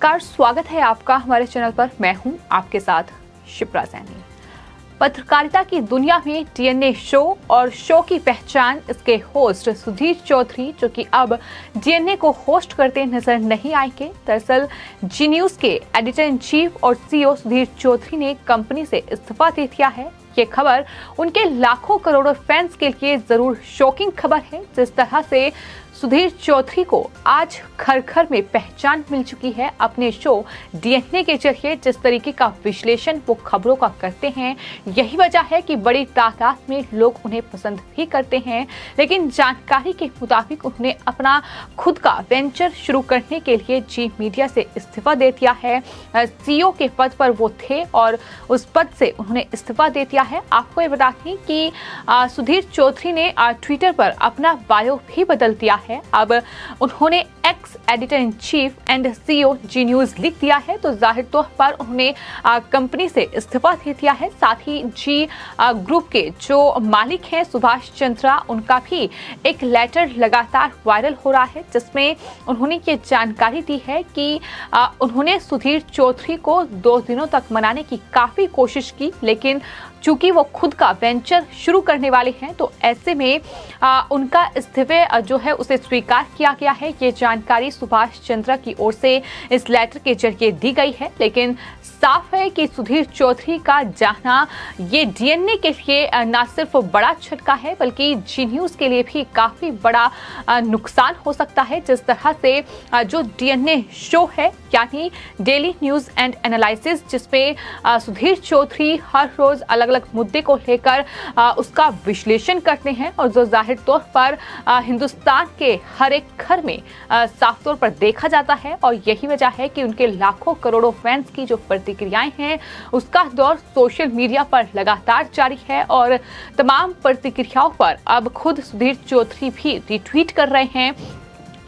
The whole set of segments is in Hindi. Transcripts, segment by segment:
नमस्कार, स्वागत है आपका हमारे चैनल पर। मैं हूं आपके साथ शिप्रा सैनी। पत्रकारिता की दुनिया में डीएनए शो और शो की पहचान इसके होस्ट सुधीर चौधरी, जो कि अब डीएनए को होस्ट करते नजर नहीं आएंगे। दरअसल जी न्यूज के एडिटर इन चीफ और सीईओ सुधीर चौधरी ने कंपनी से इस्तीफा दे दिया है। ये खबर उनके लाखों करोड़ों फैंस के लिए जरूर शॉकिंग खबर है। जिस तरह से सुधीर चौधरी को आज घर घर में पहचान मिल चुकी है अपने शो डीएनए के जरिए, जिस तरीके का विश्लेषण वो खबरों का करते हैं, यही वजह है कि बड़ी तादाद में लोग उन्हें पसंद भी करते हैं। लेकिन जानकारी के मुताबिक उन्होंने अपना खुद का वेंचर शुरू करने के लिए जी मीडिया से इस्तीफा दे दिया है। सीईओ के पद पर वो थे और उस पद से उन्होंने इस्तीफा दे दिया है। आपको ये बता दें कि सुधीर चौधरी ने ट्विटर पर अपना बायो भी बदल दिया है। अब उन्होंने ex editor in chief and CEO Zee News लिख दिया है, तो जाहिर तौर पर उन्होंने कंपनी से इस्तीफा दे दिया है। साथ ही जी ग्रुप के जो मालिक हैं सुभाष चंद्रा, उनका भी एक लेटर लगातार वायरल हो रहा है, जिसमें उन्होंने ये जानकारी दी है कि उन्होंने सुधीर चौधरी को 2 दिनों तक मनाने की काफी कोशिश की, लेकिन चूंकि वो खुद का वेंचर शुरू करने वाले हैं, तो ऐसे में उनका इस्तीफे जो है उसे स्वीकार किया गया है। ये जानकारी सुभाष चंद्रा की ओर से इस लेटर के जरिए दी गई है। लेकिन साफ है कि सुधीर चौधरी का जाना ये डीएनए के लिए न सिर्फ बड़ा झटका है, बल्कि जी न्यूज के लिए भी काफी बड़ा नुकसान हो सकता है। जिस तरह से जो डीएनए शो है, यानी डेली न्यूज एंड एनालिसिस, जिसमें सुधीर चौधरी हर रोज अलग अलग मुद्दे को लेकर उसका विश्लेषण करते हैं और जो जाहिर तौर पर हिंदुस्तान के हर एक घर में साफ तौर पर देखा जाता है। और यही वजह है कि उनके लाखों करोड़ों फैंस की जो प्रतिक्रियाएं हैं, उसका दौर सोशल मीडिया पर लगातार जारी है और तमाम प्रतिक्रियाओं पर अब खुद सुधीर चौधरी भी रिट्वीट कर रहे हैं।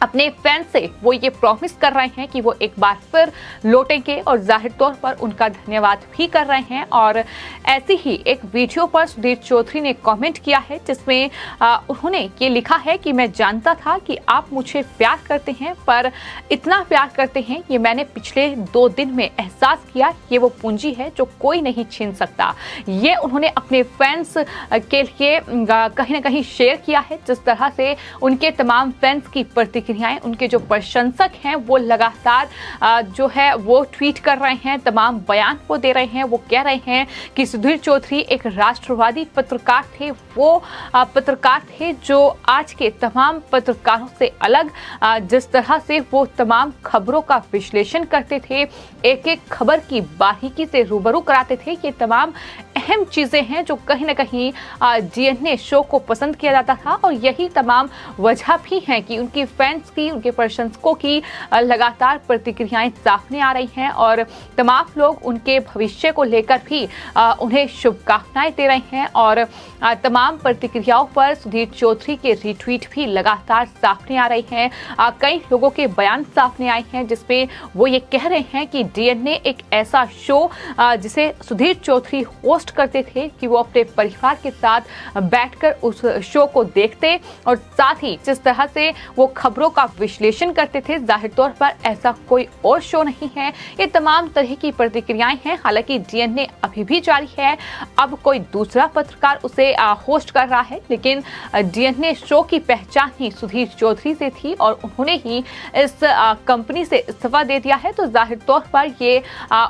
अपने फैंस से वो ये प्रॉमिस कर रहे हैं कि वो एक बार फिर लौटेंगे और जाहिर तौर पर उनका धन्यवाद भी कर रहे हैं। और ऐसी ही एक वीडियो पर सुधीर चौधरी ने कमेंट किया है, जिसमें उन्होंने ये लिखा है कि मैं जानता था कि आप मुझे प्यार करते हैं, पर इतना प्यार करते हैं ये मैंने पिछले 2 दिन में एहसास किया। ये वो पूंजी है जो कोई नहीं छीन सकता। ये उन्होंने अपने फैंस के लिए कहीं ना कहीं शेयर किया है। जिस तरह से उनके तमाम फैंस की प्रतिक्रिया, उनके जो प्रशंसक हैं, वो लगातार जो है वो ट्वीट कर रहे हैं, तमाम बयान वो दे रहे हैं। वो कह रहे हैं कि सुधीर चौधरी एक राष्ट्रवादी पत्रकार थे। वो पत्रकार थे जो आज के तमाम पत्रकारों से अलग, जिस तरह से वो तमाम खबरों का विश्लेषण करते थे, एक एक खबर की बारीकी से रूबरू कराते थे। ये तमाम अहम चीजें हैं जो कहीं ना कहीं डीएनए शो को पसंद किया जाता था और यही तमाम वजह भी हैं कि उनकी फैंस की, उनके प्रशंसकों की लगातार प्रतिक्रियाएं सामने आ रही हैं और तमाम लोग उनके भविष्य को लेकर भी उन्हें शुभकामनाएं दे रहे हैं। और तमाम प्रतिक्रियाओं पर सुधीर चौधरी के रिट्वीट भी लगातार सामने आ रहे हैं। कई लोगों के बयान सामने आए हैं, जिसमें वो ये कह रहे हैं कि डीएनए एक ऐसा शो जिसे सुधीर चौधरी होस्ट करते थे कि वो अपने परिवार के साथ बैठकर उस शो को देखते और साथ ही जिस तरह से वो खबरों का विश्लेषण करते थे, जाहिर तौर पर ऐसा कोई और शो नहीं है। ये तमाम तरह की प्रतिक्रियाएं हैं। हालांकि डीएनए अभी भी जारी है, अब कोई दूसरा पत्रकार उसे होस्ट कर रहा है, लेकिन डीएनए शो की पहचान ही सुधीर चौधरी से थी और उन्होंने ही इस कंपनी से इस्तीफा दे दिया है। तो जाहिर तौर पर ये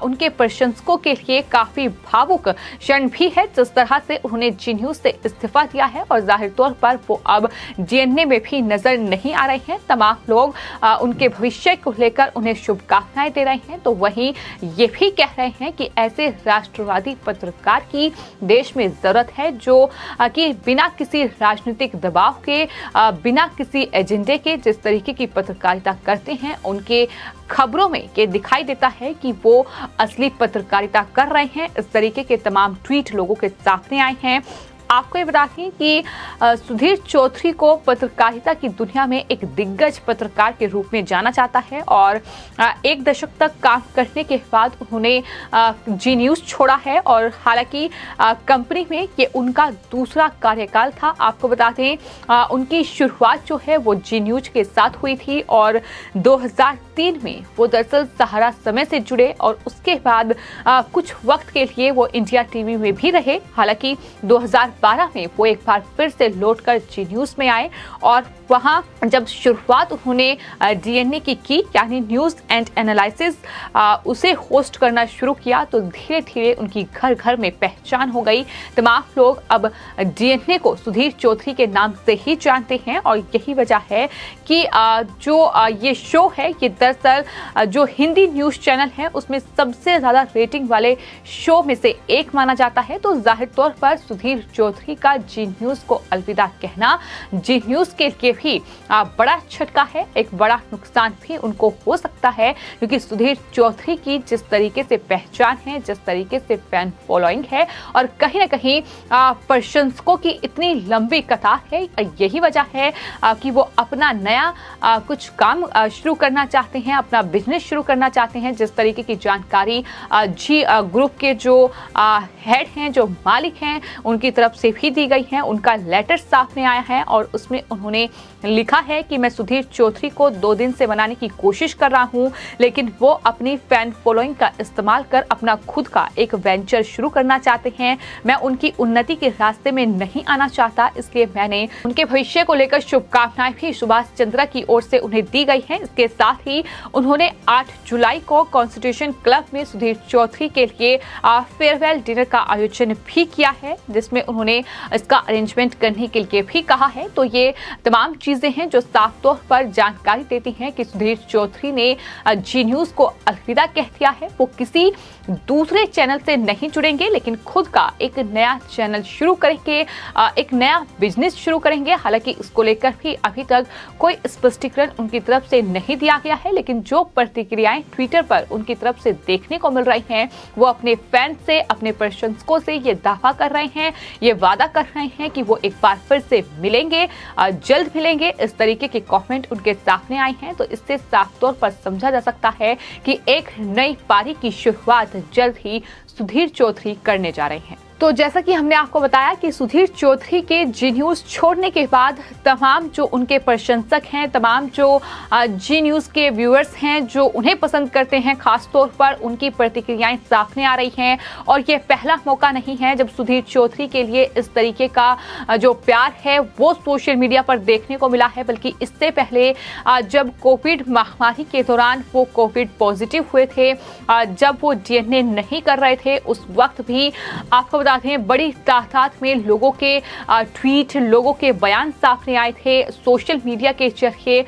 उनके प्रशंसकों के लिए काफी भावुक क्षण भी है, जिस तरह से उन्होंने जी न्यूज से इस्तीफा दिया है और जाहिर तौर पर वो अब डीएनए में भी नजर नहीं आ रहे हैं। तमाम लोग उनके भविष्य को लेकर उन्हें शुभकामनाएं दे रहे हैं। तो वहीं ये भी कह रहे हैं कि ऐसे राष्ट्रवादी पत्रकार की देश में जरूरत है, जो कि बिना किसी राजनीतिक दबाव के, बिना किसी एजेंडे के जिस तरीके की पत्रकारिता करते हैं, उनके खबरों में ये दिखाई देता है कि वो असली पत्रकारिता कर रहे हैं। इस तरीके के तमाम ट्वीट लोगों के सामने आए हैं। आपको ये बता दें कि सुधीर चौधरी को पत्रकारिता की दुनिया में एक दिग्गज पत्रकार के रूप में जाना जाता है और एक दशक तक काम करने के बाद उन्होंने जी न्यूज़ छोड़ा है और हालांकि कंपनी में ये उनका दूसरा कार्यकाल था। आपको बता दें उनकी शुरुआत जो है वो जी न्यूज़ के साथ हुई थी और 2003 में वो दरअसल सहारा समय से जुड़े और उसके बाद कुछ वक्त के लिए वो इंडिया टीवी में भी रहे। हालांकि 2012 में वो एक बार फिर से लौटकर जी न्यूज़ में आए और वहाँ जब शुरुआत उन्होंने डीएनए की यानी न्यूज़ एंड एनालिसिस उसे होस्ट करना शुरू किया तो धीरे धीरे उनकी घर घर में पहचान हो गई। तमाम लोग अब डीएनए को सुधीर चौधरी के नाम से ही जानते हैं और यही वजह है कि जो ये शो है ये दरअसल जो हिंदी न्यूज़ चैनल है उसमें सबसे ज़्यादा रेटिंग वाले शो में से एक माना जाता है। तो जाहिर तौर पर सुधीर चौधरी का जी न्यूज़ को अलविदा कहना जी न्यूज़ के लिए भी बड़ा झटका है, एक बड़ा नुकसान भी उनको हो सकता है क्योंकि सुधीर चौधरी की जिस तरीके से पहचान है, जिस तरीके से फैन फॉलोइंग है और कहीं ना कहीं प्रशंसकों की इतनी लंबी कतार है, यही वजह है कि वो अपना नया कुछ काम शुरू करना चाहते हैं, अपना बिजनेस शुरू करना चाहते हैं। जिस तरीके की जानकारी जी ग्रुप के जो हेड हैं, जो मालिक हैं, उनकी तरफ से भी दी गई है, उनका लेटर सामने आया है और उसमें उन्होंने लिखा है कि मैं सुधीर चौधरी को 2 दिन से बनाने की कोशिश कर रहा हूं, लेकिन वो अपनी फैन फॉलोइंग का इस्तेमाल कर अपना खुद का एक वेंचर शुरू करना चाहते हैं। मैं उनकी उन्नति के रास्ते में नहीं आना चाहता, इसलिए मैंने उनके भविष्य को लेकर शुभकामनाएं भी सुभाष चंद्रा की ओर से उन्हें दी गई हैं। इसके साथ ही उन्होंने 8 जुलाई को कॉन्स्टिट्यूशन क्लब में सुधीर चौधरी के लिए फेयरवेल डिनर का आयोजन भी किया है, जिसमें उन्होंने इसका अरेंजमेंट करने के लिए भी कहा है। तो ये तमाम चीजें हैं जो साफ तौर पर जानकारी देती हैं कि सुधीर चौधरी ने जी न्यूज़ को अलविदा कह दिया है। वो किसी दूसरे चैनल से नहीं जुड़ेंगे लेकिन खुद का एक नया चैनल शुरू करेंगे, एक नया बिजनेस शुरू करेंगे। हालांकि इसको लेकर भी अभी तक कोई स्पष्टीकरण उनकी तरफ से नहीं दिया गया है, लेकिन जो प्रतिक्रियाएं ट्विटर पर उनकी तरफ से देखने को मिल रही हैं वो अपने फैन से, अपने प्रशंसकों से ये दावा कर रहे हैं, ये वादा कर रहे हैं कि वो एक बार फिर से मिलेंगे, जल्द मिलेंगे। इस तरीके के कमेंट उनके सामने आए हैं। तो इससे साफ तौर पर समझा जा सकता है कि एक नई पारी की शुरुआत जल्द ही सुधीर चौधरी करने जा रहे हैं। तो जैसा कि हमने आपको बताया कि सुधीर चौधरी के जी न्यूज़ छोड़ने के बाद तमाम जो उनके प्रशंसक हैं, तमाम जो जी न्यूज़ के व्यूअर्स हैं जो उन्हें पसंद करते हैं, खास तौर पर उनकी प्रतिक्रियाएं सामने आ रही हैं। और ये पहला मौका नहीं है जब सुधीर चौधरी के लिए इस तरीके का जो प्यार है वो सोशल मीडिया पर देखने को मिला है, बल्कि इससे पहले जब कोविड महामारी के दौरान वो कोविड पॉजिटिव हुए थे, जब वो डीएनए नहीं कर रहे थे, उस वक्त भी आपको बड़ी तादाद में लोगों के ट्वीट, लोगों के बयान सामने आए थे। सोशल मीडिया के जरिए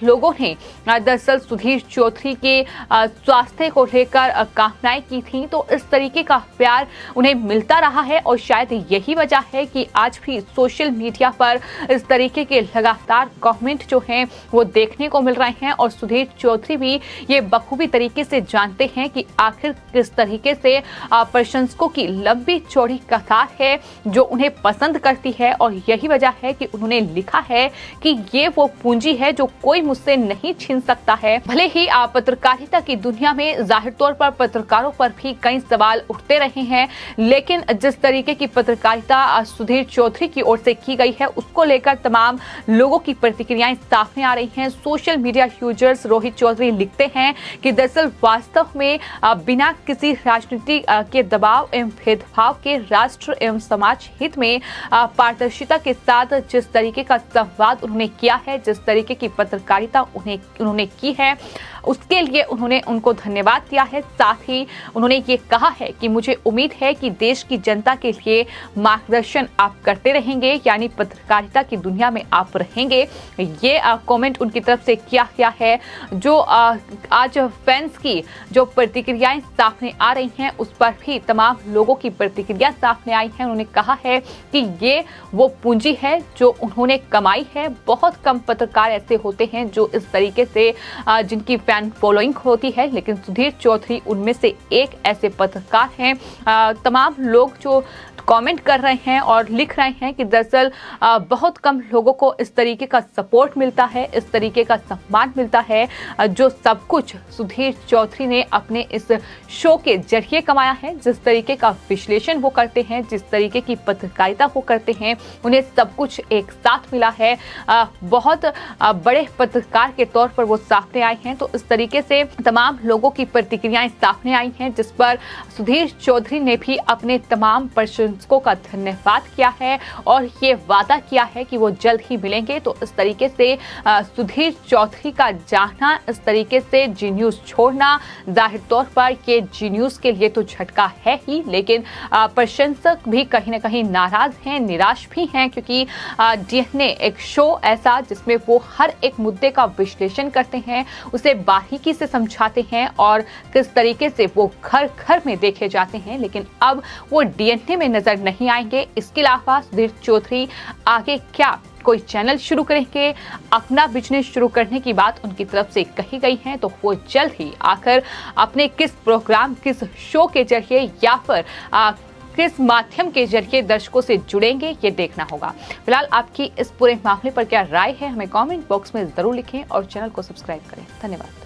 लोगों ने दरअसल सुधीर चौधरी के स्वास्थ्य को लेकर कामनाएं की थी। तो इस तरीके का प्यार उन्हें मिलता रहा है और शायद यही वजह है कि आज भी सोशल मीडिया पर इस तरीके के लगातार कमेंट जो हैं वो देखने को मिल रहे हैं। और सुधीर चौधरी भी ये बखूबी तरीके से जानते हैं कि आखिर किस तरीके से प्रशंसकों की लंबी चौड़ी कतार है जो उन्हें पसंद करती है। और यही वजह है कि उन्होंने लिखा है कि ये वो पूंजी है जो कोई मुझसे नहीं छीन सकता है। भले ही पत्रकारिता की दुनिया में जाहिर तौर पर पत्रकारों पर भी कई सवाल उठते रहे हैं, लेकिन जिस तरीके की पत्रकारिता सुधीर चौधरी की ओर से की गई है उसको लेकर तमाम लोगों की प्रतिक्रियाएं सामने आ रही हैं। Social media users Rohit Chaudhary लिखते हैं कि दरअसल वास्तव में बिना किसी राजनीति के दबाव एवं भेदभाव के राष्ट्र एवं समाज हित में पारदर्शिता के साथ जिस तरीके का संवाद उन्होंने किया है, जिस तरीके की पत्रकारिता उन्होंने की है, उसके लिए उन्होंने उनको धन्यवाद दिया है। साथ ही उन्होंने ये कहा है कि मुझे उम्मीद है कि देश की जनता के लिए मार्गदर्शन आप करते रहेंगे, यानी पत्रकारिता की दुनिया में आप रहेंगे। ये कमेंट उनकी तरफ से किया गया है। जो आज फैंस की जो प्रतिक्रियाएं सामने आ रही हैं उस पर भी तमाम लोगों की प्रतिक्रिया सामने आई है। उन्होंने कहा है कि ये वो पूंजी है जो उन्होंने कमाई है। बहुत कम पत्रकार ऐसे होते हैं जो इस तरीके से जिनकी फैन फैन फॉलोइंग होती है, लेकिन सुधीर चौधरी उनमें से एक ऐसे पत्रकार हैं। तमाम लोग जो कमेंट कर रहे हैं और लिख रहे हैं कि दरअसल बहुत कम लोगों को इस तरीके का सपोर्ट मिलता है, इस तरीके का सम्मान मिलता है, जो सब कुछ सुधीर चौधरी ने अपने इस शो के जरिए कमाया है। जिस तरीके का विश्लेषण वो करते हैं, जिस तरीके की पत्रकारिता वो करते हैं, उन्हें सब कुछ एक साथ मिला है। बहुत बड़े पत्रकार के तौर पर वो सामने आए हैं। तो इस तरीके से तमाम लोगों की प्रतिक्रियाएं सामने आई हैं, जिस पर सुधीर चौधरी ने भी अपने तमाम प्रशंसकों का धन्यवाद किया है और ये वादा किया है कि वो जल्द ही मिलेंगे। तो इस तरीके से सुधीर चौधरी का जाना, इस तरीके से जी न्यूज़ छोड़ना, जाहिर तौर पर ये जी न्यूज़ के लिए तो झटका है ही, लेकिन प्रशंसक भी कहीं ना कहीं नाराज हैं, निराश भी हैं, क्योंकि डीएनए एक शो ऐसा जिसमें वो हर एक मुद्दे का विश्लेषण करते हैं, उसे बारीकी से समझाते हैं और किस तरीके से वो घर घर में देखे जाते हैं, लेकिन अब वो डीएनए में नजर नहीं आएंगे। इसके अलावा सुधीर चौधरी आगे क्या कोई चैनल शुरू करेंगे, अपना बिजनेस शुरू करने की बात उनकी तरफ से कही गई है, तो वो जल्द ही आकर अपने किस प्रोग्राम, किस शो के जरिए या फिर किस माध्यम के जरिए दर्शकों से जुड़ेंगे, ये देखना होगा। फिलहाल आपकी इस पूरे मामले पर क्या राय है, हमें कमेंट बॉक्स में जरूर लिखें और चैनल को सब्सक्राइब करें। धन्यवाद।